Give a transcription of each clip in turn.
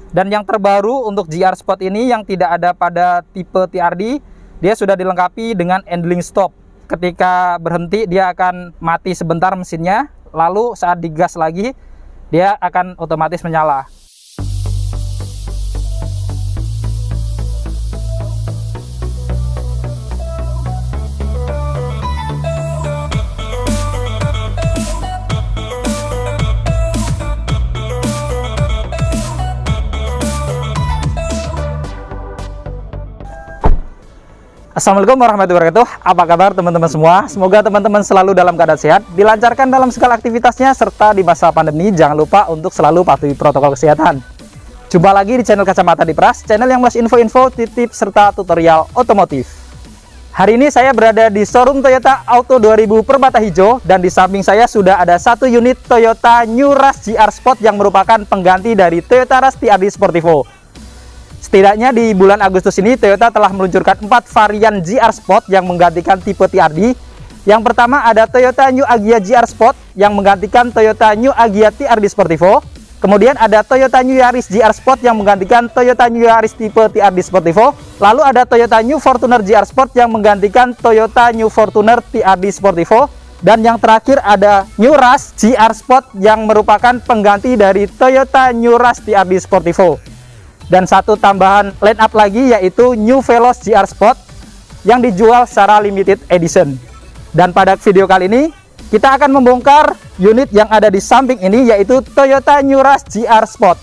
Dan yang terbaru untuk GR Sport ini yang tidak ada pada tipe TRD, dia sudah dilengkapi dengan idling stop. Ketika berhenti dia akan mati sebentar mesinnya, lalu saat digas lagi dia akan otomatis menyala. Assalamualaikum warahmatullahi wabarakatuh. Apa kabar teman-teman semua? Semoga teman-teman selalu dalam keadaan sehat, dilancarkan dalam segala aktivitasnya, serta di masa pandemi jangan lupa untuk selalu patuhi protokol kesehatan. Jumpa lagi di channel Kacamata Dipras, channel yang membahas info-info, tips, serta tutorial otomotif. Hari ini saya berada di showroom Toyota Auto 2000 Permata Hijau, dan di samping saya sudah ada satu unit Toyota New Rush GR Sport yang merupakan pengganti dari Toyota Rush TRD Sportivo. Setidaknya di bulan Agustus ini Toyota telah meluncurkan 4 varian GR Sport yang menggantikan tipe TRD. Yang pertama ada Toyota New Agya GR Sport yang menggantikan Toyota New Agya TRD Sportivo. Kemudian ada Toyota New Yaris GR Sport yang menggantikan Toyota New Yaris tipe TRD Sportivo. Lalu ada Toyota New Fortuner GR Sport yang menggantikan Toyota New Fortuner TRD Sportivo. Dan yang terakhir ada New Rush GR Sport yang merupakan pengganti dari Toyota New Rush TRD Sportivo. Dan satu tambahan line up lagi yaitu New Veloz GR Sport yang dijual secara limited edition. Dan pada video kali ini kita akan membongkar unit yang ada di samping ini yaitu Toyota New Rush GR Sport.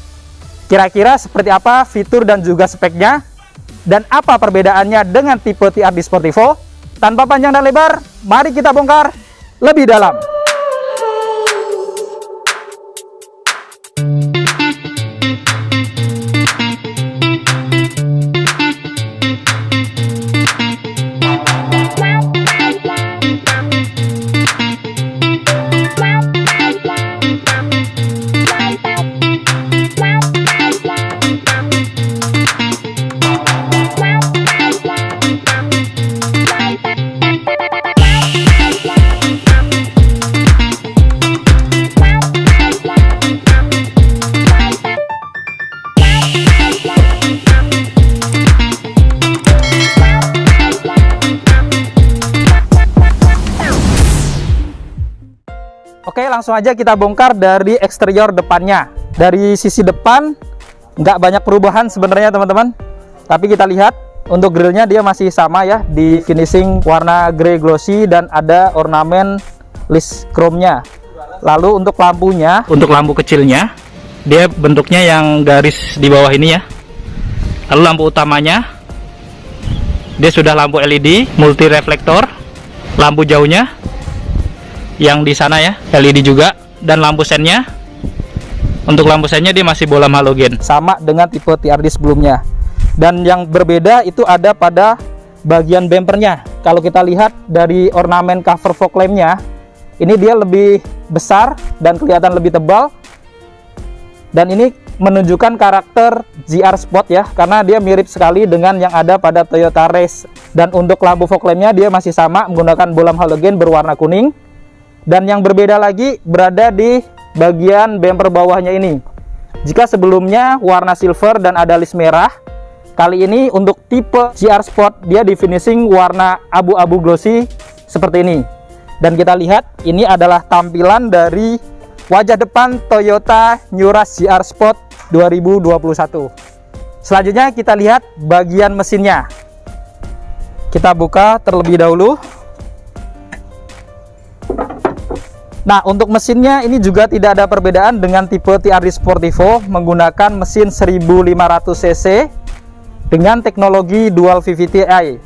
Kira-kira seperti apa fitur dan juga speknya, dan apa perbedaannya dengan tipe TRD Sportivo? Tanpa panjang dan lebar, mari kita bongkar lebih dalam. Oke, langsung aja kita bongkar dari eksterior depannya. Dari sisi depan nggak banyak perubahan sebenarnya teman-teman, tapi kita lihat untuk grillnya dia masih sama ya, di finishing warna grey glossy dan ada ornamen list chrome-nya. Lalu untuk lampunya, untuk lampu kecilnya dia bentuknya yang garis di bawah ini ya. Lalu lampu utamanya dia sudah lampu LED multi reflektor. Lampu jauhnya yang di sana ya LED juga, dan lampu sennya, untuk lampu sennya dia masih bolam halogen sama dengan tipe TRD sebelumnya. Dan yang berbeda itu ada pada bagian bumpernya. Kalau kita lihat dari ornamen cover fog lampnya, ini dia lebih besar dan kelihatan lebih tebal, dan ini menunjukkan karakter GR Sport ya, karena dia mirip sekali dengan yang ada pada Toyota Race. Dan untuk lampu fog lampnya dia masih sama menggunakan bolam halogen berwarna kuning. Dan yang berbeda lagi berada di bagian bumper bawahnya ini. Jika sebelumnya warna silver dan ada list merah, kali ini untuk tipe GR Sport dia di finishing warna abu-abu glossy seperti ini. Dan kita lihat ini adalah tampilan dari wajah depan Toyota New Rush GR Sport 2021. Selanjutnya kita lihat bagian mesinnya. Kita buka terlebih dahulu. Nah, untuk mesinnya ini juga tidak ada perbedaan dengan tipe TRD Sportivo, menggunakan mesin 1500 cc dengan teknologi dual VVT-i,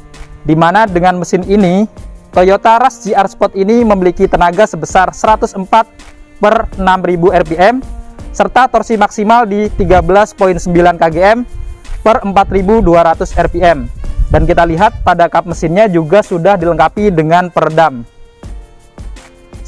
di mana dengan mesin ini Toyota Rush GR Sport ini memiliki tenaga sebesar 104 per 6000 rpm serta torsi maksimal di 13,9 kgm per 4200 rpm. Dan kita lihat pada kap mesinnya juga sudah dilengkapi dengan peredam.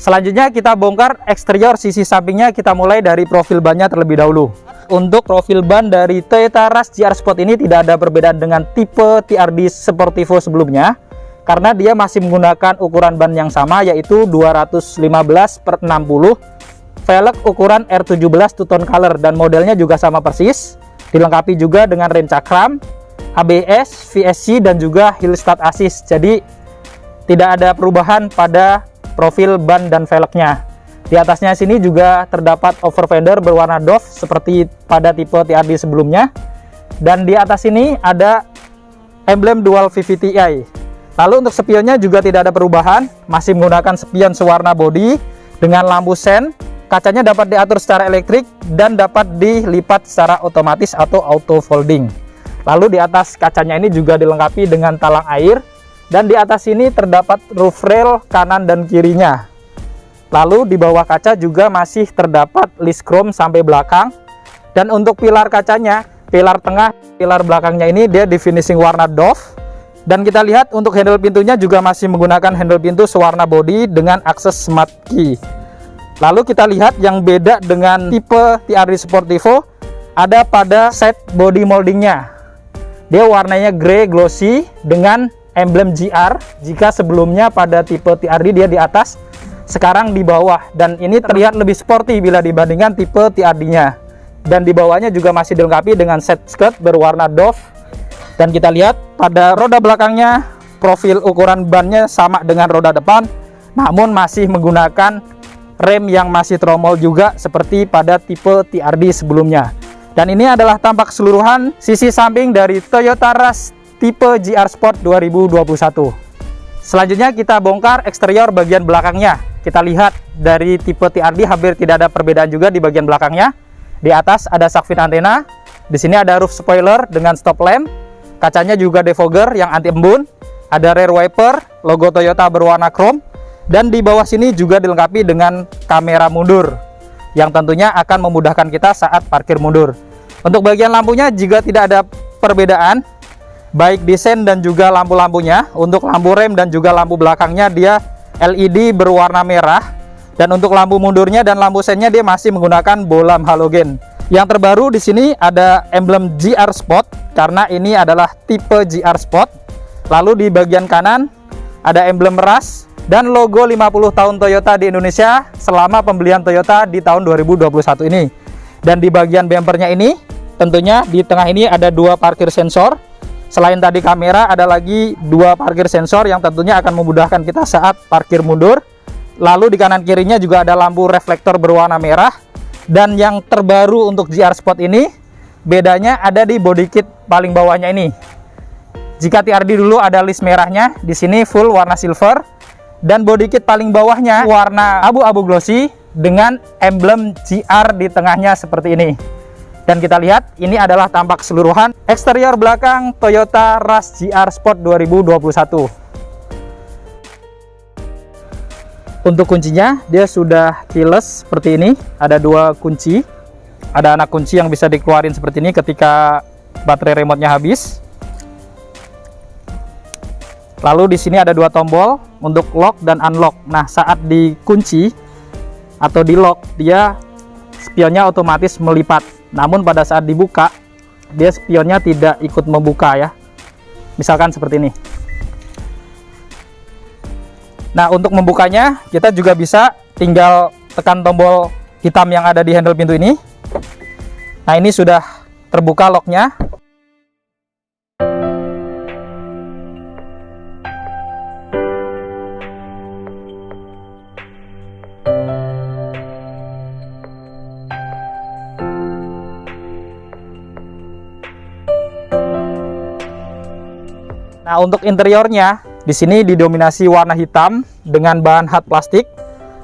Selanjutnya kita bongkar eksterior sisi sampingnya. Kita mulai dari profil bannya terlebih dahulu. Untuk profil ban dari Toyota Rush GR Sport ini tidak ada perbedaan dengan tipe TRD Sportivo sebelumnya, karena dia masih menggunakan ukuran ban yang sama yaitu 215 per 60, velg ukuran R17 two tone color, dan modelnya juga sama persis. Dilengkapi juga dengan rem cakram, ABS, VSC, dan juga hill start assist. Jadi tidak ada perubahan pada profil ban dan velgnya. Di atasnya sini juga terdapat over fender berwarna doff seperti pada tipe TRD sebelumnya. Dan di atas ini ada emblem dual VVT-i. Lalu untuk spionnya juga tidak ada perubahan, masih menggunakan spion sewarna body dengan lampu sen. Kacanya dapat diatur secara elektrik dan dapat dilipat secara otomatis atau auto folding. Lalu di atas kacanya ini juga dilengkapi dengan talang air, dan di atas ini terdapat roof rail kanan dan kirinya. Lalu di bawah kaca juga masih terdapat list chrome sampai belakang. Dan untuk pilar kacanya, pilar tengah, pilar belakangnya ini dia di finishing warna doff. Dan kita lihat untuk handle pintunya juga masih menggunakan handle pintu sewarna body dengan akses smart key. Lalu kita lihat yang beda dengan tipe TRD Sportivo ada pada set body moldingnya. Dia warnanya grey glossy dengan emblem GR. Jika sebelumnya pada tipe TRD dia di atas, sekarang di bawah. Dan ini terlihat lebih sporty bila dibandingkan tipe TRD-nya. Dan di bawahnya juga masih dilengkapi dengan set skirt berwarna doff. Dan kita lihat pada roda belakangnya, profil ukuran bannya sama dengan roda depan, namun masih menggunakan rem yang masih tromol juga seperti pada tipe TRD sebelumnya. Dan ini adalah tampak keseluruhan sisi samping dari Toyota Rush tipe GR Sport 2021. Selanjutnya kita bongkar eksterior bagian belakangnya. Kita lihat dari tipe TRD hampir tidak ada perbedaan juga di bagian belakangnya. Di atas ada shark fin antena, di sini ada roof spoiler dengan stop lamp, kacanya juga defogger yang anti embun, ada rear wiper, logo Toyota berwarna chrome. Dan di bawah sini juga dilengkapi dengan kamera mundur yang tentunya akan memudahkan kita saat parkir mundur. Untuk bagian lampunya juga tidak ada perbedaan, baik desain dan juga lampu-lampunya. Untuk lampu rem dan juga lampu belakangnya dia LED berwarna merah. Dan untuk lampu mundurnya dan lampu sennya dia masih menggunakan bolam halogen. Yang terbaru di sini ada emblem GR Sport karena ini adalah tipe GR Sport. Lalu di bagian kanan ada emblem Rush dan logo 50 tahun Toyota di Indonesia selama pembelian Toyota di tahun 2021 ini. Dan di bagian bumpernya ini tentunya di tengah ini ada dua parkir sensor. Selain tadi kamera ada lagi dua parkir sensor yang tentunya akan memudahkan kita saat parkir mundur. Lalu di kanan kirinya juga ada lampu reflektor berwarna merah. Dan yang terbaru untuk GR Sport ini bedanya ada di body kit paling bawahnya ini. Jika TRD dulu ada list merahnya, di sini full warna silver. Dan body kit paling bawahnya warna abu-abu glossy dengan emblem GR di tengahnya seperti ini. Dan kita lihat ini adalah tampak keseluruhan eksterior belakang Toyota Rush GR Sport 2021. Untuk kuncinya dia sudah keyless seperti ini, ada dua kunci. Ada anak kunci yang bisa dikeluarin seperti ini ketika baterai remote-nya habis. Lalu di sini ada dua tombol untuk lock dan unlock. Nah, saat dikunci atau di lock, dia spionnya otomatis melipat. Namun pada saat dibuka, dia spionnya tidak ikut membuka ya. Misalkan seperti ini. Nah, untuk membukanya kita juga bisa tinggal tekan tombol hitam yang ada di handle pintu ini. Nah, ini sudah terbuka locknya. Nah, untuk interiornya di sini didominasi warna hitam dengan bahan hard plastik.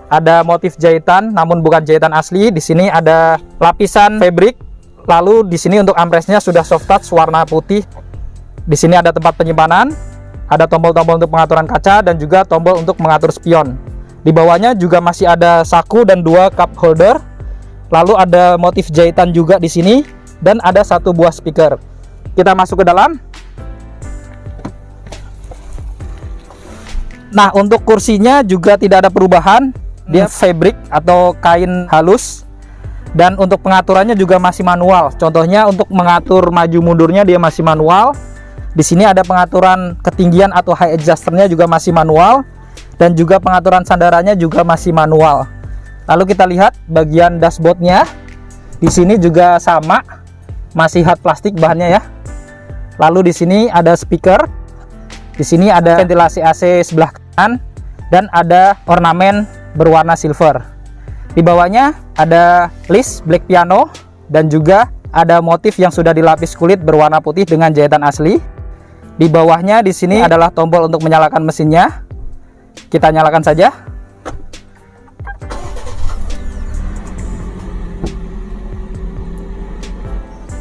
Ada motif jahitan namun bukan jahitan asli. Di sini ada lapisan fabric. Lalu di sini untuk armrestnya sudah soft touch warna putih. Di sini ada tempat penyimpanan, ada tombol-tombol untuk pengaturan kaca dan juga tombol untuk mengatur spion. Di bawahnya juga masih ada saku dan dua cup holder. Lalu ada motif jahitan juga di sini dan ada satu buah speaker. Kita masuk ke dalam. Nah, untuk kursinya juga tidak ada perubahan. Dia fabric atau kain halus. Dan untuk pengaturannya juga masih manual. Contohnya untuk mengatur maju mundurnya dia masih manual. Di sini ada pengaturan ketinggian atau high adjusternya juga masih manual. Dan juga pengaturan sandarannya juga masih manual. Lalu kita lihat bagian dashboardnya. Di sini juga sama. masih hard plastik bahannya ya. Lalu di sini ada speaker, di sini ada ventilasi AC sebelah kanan, dan ada ornamen berwarna silver. Di bawahnya ada list black piano, dan juga ada motif yang sudah dilapis kulit berwarna putih dengan jahitan asli. Di bawahnya di sini adalah tombol untuk menyalakan mesinnya. Kita nyalakan saja.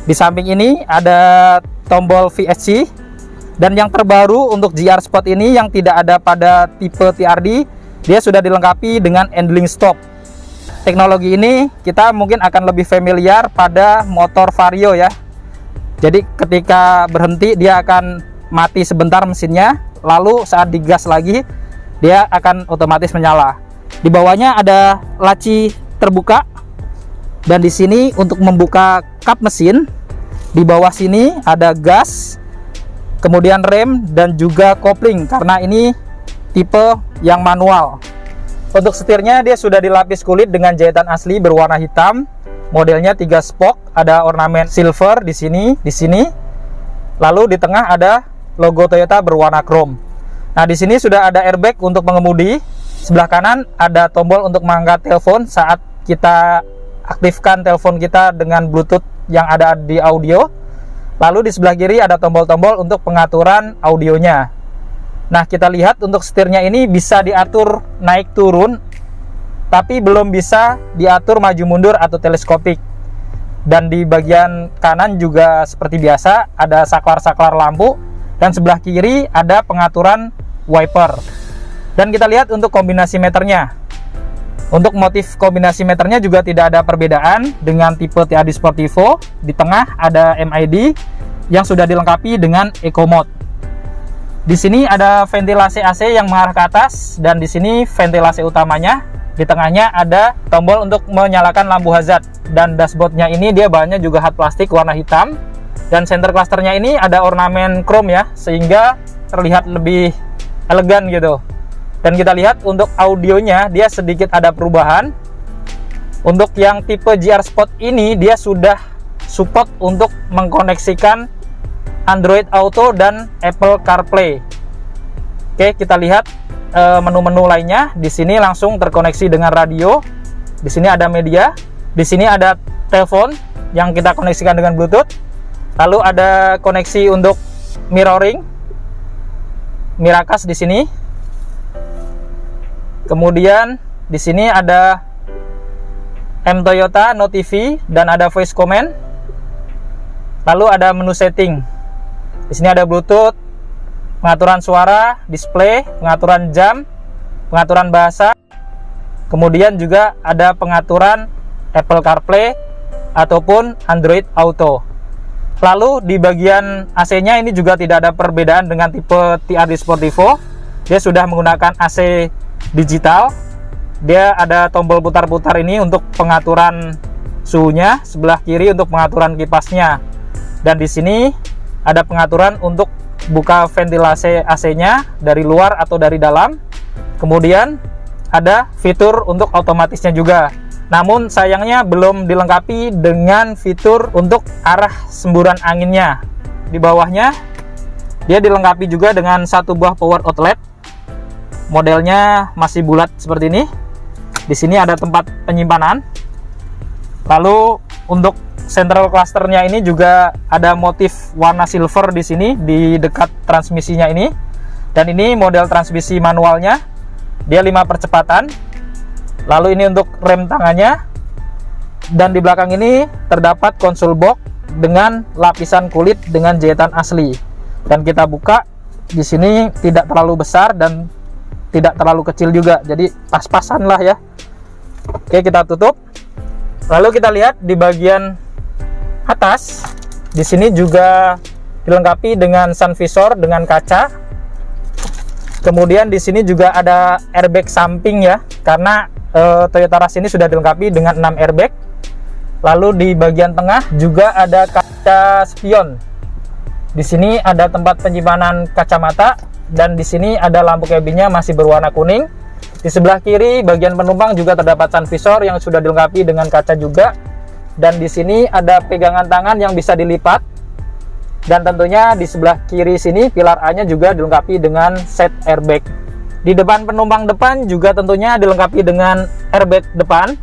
Di samping ini ada tombol VSC, dan yang terbaru untuk GR Sport ini yang tidak ada pada tipe TRD, dia sudah dilengkapi dengan idling stop. Teknologi ini kita mungkin akan lebih familiar pada motor Vario ya. Jadi ketika berhenti dia akan mati sebentar mesinnya, lalu saat digas lagi dia akan otomatis menyala. Di bawahnya ada laci terbuka, dan di sini untuk membuka kap mesin. Di bawah sini ada gas, kemudian rem, dan juga kopling karena ini tipe yang manual. Untuk setirnya dia sudah dilapis kulit dengan jahitan asli berwarna hitam. Modelnya 3 spoke, ada ornamen silver di sini. Lalu di tengah ada logo Toyota berwarna chrome. Nah, di sini sudah ada airbag untuk pengemudi. Sebelah kanan ada tombol untuk mengangkat telepon saat kita aktifkan telepon kita dengan Bluetooth yang ada di audio. Lalu di sebelah kiri ada tombol-tombol untuk pengaturan audionya. Nah, kita lihat untuk setirnya ini bisa diatur naik turun, tapi belum bisa diatur maju mundur atau teleskopik. Dan di bagian kanan juga seperti biasa ada saklar-saklar lampu, dan sebelah kiri ada pengaturan wiper. Dan kita lihat untuk kombinasi meternya. Untuk motif kombinasi meternya juga tidak ada perbedaan dengan tipe TRD Sportivo. Di tengah ada MID yang sudah dilengkapi dengan Eco Mode. Di sini ada ventilasi AC yang mengarah ke atas, dan di sini ventilasi utamanya. Di tengahnya ada tombol untuk menyalakan lampu hazard, dan dashboardnya ini dia bahannya juga hard plastik warna hitam, dan center clusternya ini ada ornamen chrome ya, sehingga terlihat lebih elegan gitu. Dan kita lihat untuk audionya dia sedikit ada perubahan. Untuk yang tipe GR Sport ini dia sudah support untuk mengkoneksikan Android Auto dan Apple CarPlay. Oke, kita lihat menu-menu lainnya. Di sini langsung terkoneksi dengan radio. Di sini ada media. Di sini ada telepon yang kita koneksikan dengan Bluetooth. Lalu ada koneksi untuk mirroring, Miracast di sini. Kemudian di sini ada M Toyota, No TV, dan ada voice command. Lalu ada menu setting. Di sini ada Bluetooth, pengaturan suara, display, pengaturan jam, pengaturan bahasa. Kemudian juga ada pengaturan Apple CarPlay ataupun Android Auto. Lalu di bagian AC-nya ini juga tidak ada perbedaan dengan tipe TRD Sportivo. Dia sudah menggunakan AC digital. Dia ada tombol putar-putar ini untuk pengaturan suhunya, sebelah kiri untuk pengaturan kipasnya, dan di sini ada pengaturan untuk buka ventilasi AC-nya dari luar atau dari dalam. Kemudian ada fitur untuk otomatisnya juga, namun sayangnya belum dilengkapi dengan fitur untuk arah semburan anginnya. Di bawahnya dia dilengkapi juga dengan satu buah power outlet. Modelnya masih bulat seperti ini. Di sini ada tempat penyimpanan. Lalu untuk central clusternya ini juga ada motif warna silver di sini di dekat transmisinya ini. Dan ini model transmisi manualnya. Dia 5 percepatan. Lalu ini untuk rem tangannya. Dan di belakang ini terdapat konsol box dengan lapisan kulit dengan jahitan asli. Dan kita buka, di sini tidak terlalu besar dan tidak terlalu kecil juga, jadi pas-pasan lah ya. Oke, kita tutup. Lalu kita lihat di bagian atas, di sini juga dilengkapi dengan sun visor dengan kaca. Kemudian di sini juga ada airbag samping ya, karena Toyota Rush ini sudah dilengkapi dengan 6 airbag. Lalu di bagian tengah juga ada kaca spion. Di sini ada tempat penyimpanan kacamata, dan di sini ada lampu cabinnya masih berwarna kuning. Di sebelah kiri bagian penumpang juga terdapat sun visor yang sudah dilengkapi dengan kaca juga. dan di sini ada pegangan tangan yang bisa dilipat. Dan tentunya di sebelah kiri sini pilar A-nya juga dilengkapi dengan set airbag. Di depan penumpang depan juga tentunya dilengkapi dengan airbag depan.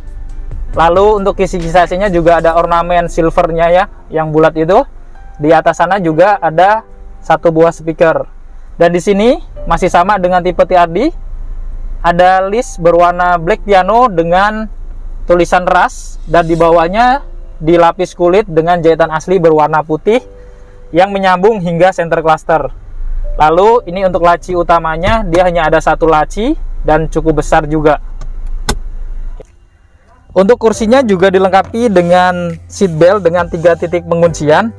Lalu untuk kisi-kisi AC-nya juga ada ornamen silvernya ya, yang bulat itu. Di atas sana juga ada satu buah speaker. Dan di sini masih sama dengan tipe TRD. Ada list berwarna black piano dengan tulisan ras, dan di bawahnya dilapis kulit dengan jahitan asli berwarna putih yang menyambung hingga center cluster. Lalu ini untuk laci utamanya, dia hanya ada satu laci dan cukup besar juga. Untuk kursinya juga dilengkapi dengan seat belt dengan 3 titik penguncian,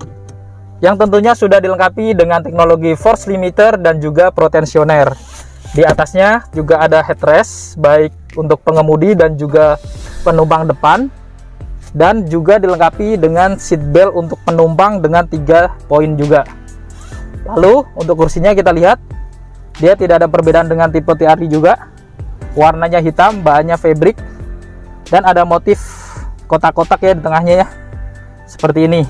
yang tentunya sudah dilengkapi dengan teknologi force limiter dan juga protensioner. Di atasnya juga ada headrest baik untuk pengemudi dan juga penumpang depan, dan juga dilengkapi dengan seat belt untuk penumpang dengan 3 poin juga. Lalu untuk kursinya kita lihat, dia tidak ada perbedaan dengan tipe TRD juga. Warnanya hitam, bahannya fabric, dan ada motif kotak-kotak ya di tengahnya ya, seperti ini.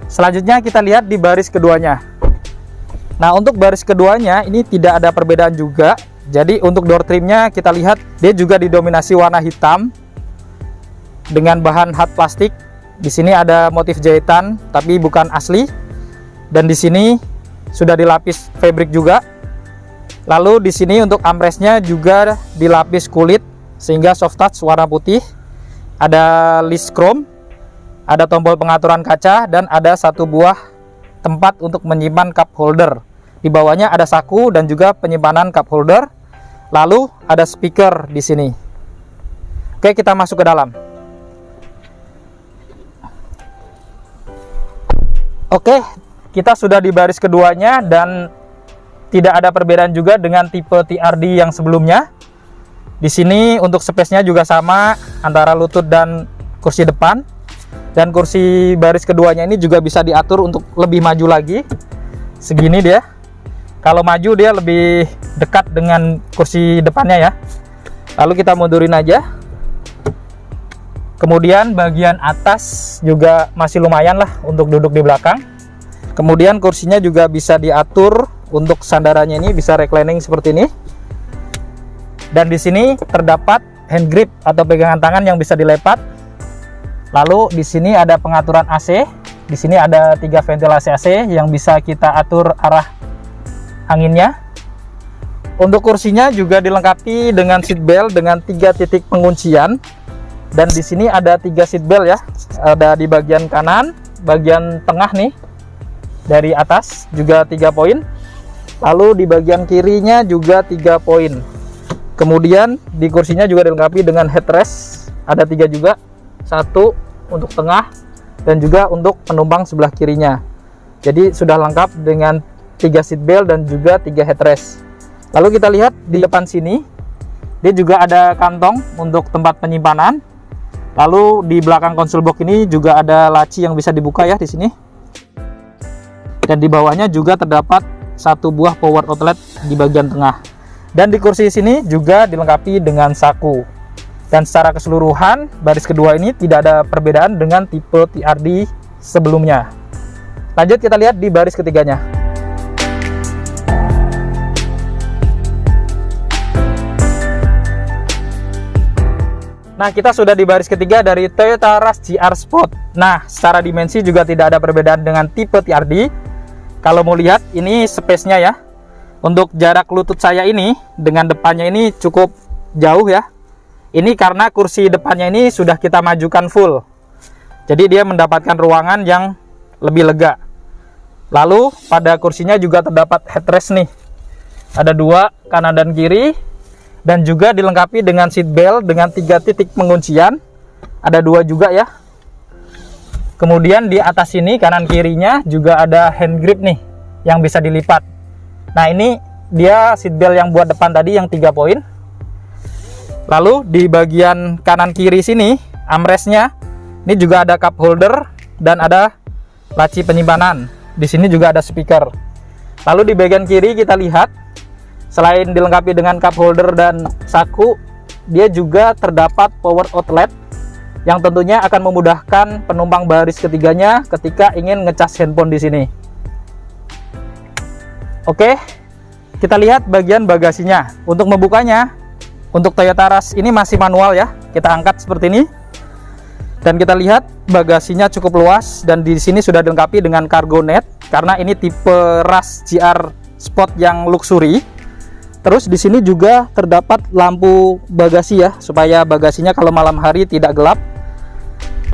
Selanjutnya kita lihat di baris keduanya. Nah, untuk baris keduanya ini tidak ada perbedaan juga. Jadi untuk door trimnya kita lihat dia juga didominasi warna hitam dengan bahan hard plastik. Di sini ada motif jahitan tapi bukan asli. Dan di sini sudah dilapis fabric juga. Lalu di sini untuk armrestnya juga dilapis kulit sehingga soft touch warna putih. Ada list chrome. Ada tombol pengaturan kaca, dan ada satu buah tempat untuk menyimpan cup holder. Di bawahnya ada saku dan juga penyimpanan cup holder. Lalu ada speaker di sini. Oke, kita masuk ke dalam. Oke, kita sudah di baris keduanya dan tidak ada perbedaan juga dengan tipe TRD yang sebelumnya. Di sini untuk space-nya juga sama antara lutut dan kursi depan. Dan kursi baris keduanya ini juga bisa diatur untuk lebih maju lagi. Segini dia. Kalau maju dia lebih dekat dengan kursi depannya ya. Lalu kita mundurin aja. Kemudian bagian atas juga masih lumayan lah untuk duduk di belakang. Kemudian kursinya juga bisa diatur untuk sandarannya, ini bisa reclining seperti ini. Dan di sini terdapat hand grip atau pegangan tangan yang bisa dilepat. Lalu di sini ada pengaturan AC. Di sini ada 3 ventilasi AC yang bisa kita atur arah anginnya. Untuk kursinya juga dilengkapi dengan seat belt dengan 3 titik penguncian. Dan di sini ada 3 seat belt ya. Ada di bagian kanan, bagian tengah nih. Dari atas juga 3 poin. Lalu di bagian kirinya juga 3 poin. Kemudian di kursinya juga dilengkapi dengan headrest. Ada 3 juga. 1 untuk tengah dan juga untuk penumpang sebelah kirinya. Jadi sudah lengkap dengan 3 seat belt dan juga 3 headrest. Lalu kita lihat di depan sini, dia juga ada kantong untuk tempat penyimpanan. Lalu di belakang konsol box ini juga ada laci yang bisa dibuka ya di sini. Dan di bawahnya juga terdapat satu buah power outlet di bagian tengah. Dan di kursi sini juga dilengkapi dengan saku. Dan secara keseluruhan baris kedua ini tidak ada perbedaan dengan tipe TRD sebelumnya. Lanjut kita lihat di baris ketiganya. Nah, kita sudah di baris ketiga dari Toyota Rush GR Sport. Nah, secara dimensi juga tidak ada perbedaan dengan tipe TRD. Kalau mau lihat ini space-nya ya. Untuk jarak lutut saya ini dengan depannya ini cukup jauh ya. Ini karena kursi depannya ini sudah kita majukan full. Jadi dia mendapatkan ruangan yang lebih lega. Lalu pada kursinya juga terdapat headrest nih. Ada 2 kanan dan kiri. Dan juga dilengkapi dengan seat belt dengan 3 titik penguncian. Ada 2 juga ya. Kemudian di atas sini kanan kirinya juga ada hand grip nih yang bisa dilipat. Nah, ini dia seat belt yang buat depan tadi yang 3 poin. Lalu di bagian kanan kiri sini armrestnya ini juga ada cup holder dan ada laci penyimpanan. Di sini juga ada speaker. Lalu di bagian kiri kita lihat, selain dilengkapi dengan cup holder dan saku, dia juga terdapat power outlet yang tentunya akan memudahkan penumpang baris ketiganya ketika ingin ngecas handphone di sini. Oke, kita lihat bagian bagasinya. Untuk membukanya, untuk Toyota Rush ini masih manual ya. Kita angkat seperti ini. Dan kita lihat bagasinya cukup luas dan di sini sudah dilengkapi dengan cargo net karena ini tipe Rush GR Sport yang luxury. Terus di sini juga terdapat lampu bagasi ya, supaya bagasinya kalau malam hari tidak gelap.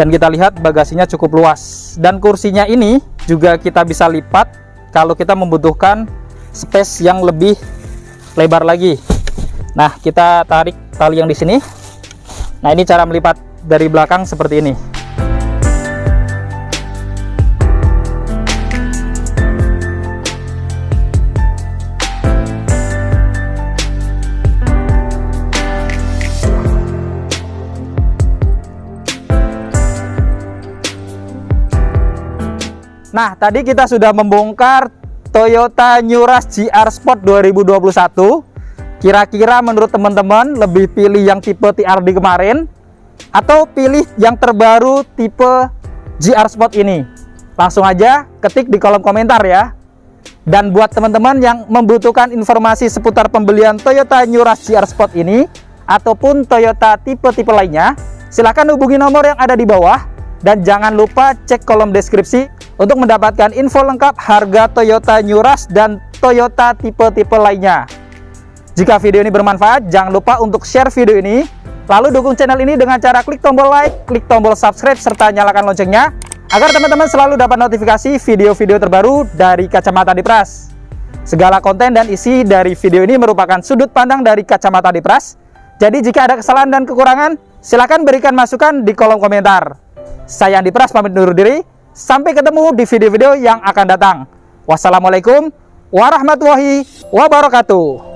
Dan kita lihat bagasinya cukup luas. Dan kursinya ini juga kita bisa lipat kalau kita membutuhkan space yang lebih lebar lagi. Nah, kita tarik tali yang di sini. Nah, ini cara melipat dari belakang seperti ini. Nah, tadi kita sudah membongkar Toyota New Rush GR Sport 2021. Kira-kira menurut teman-teman lebih pilih yang tipe TRD kemarin atau pilih yang terbaru tipe GR Sport ini? Langsung aja ketik di kolom komentar ya. Dan buat teman-teman yang membutuhkan informasi seputar pembelian Toyota New Rush GR Sport ini ataupun Toyota tipe-tipe lainnya, silahkan hubungi nomor yang ada di bawah. Dan jangan lupa cek kolom deskripsi untuk mendapatkan info lengkap harga Toyota New Rush dan Toyota tipe-tipe lainnya. Jika video ini bermanfaat, jangan lupa untuk share video ini. Lalu dukung channel ini dengan cara klik tombol like, klik tombol subscribe, serta nyalakan loncengnya agar teman-teman selalu dapat notifikasi video-video terbaru dari Kacamata Dipras. Segala konten dan isi dari video ini merupakan sudut pandang dari Kacamata Dipras. Jadi jika ada kesalahan dan kekurangan, silakan berikan masukan di kolom komentar. Saya Andi Pras pamit undur diri. Sampai ketemu di video-video yang akan datang. Wassalamualaikum warahmatullahi wabarakatuh.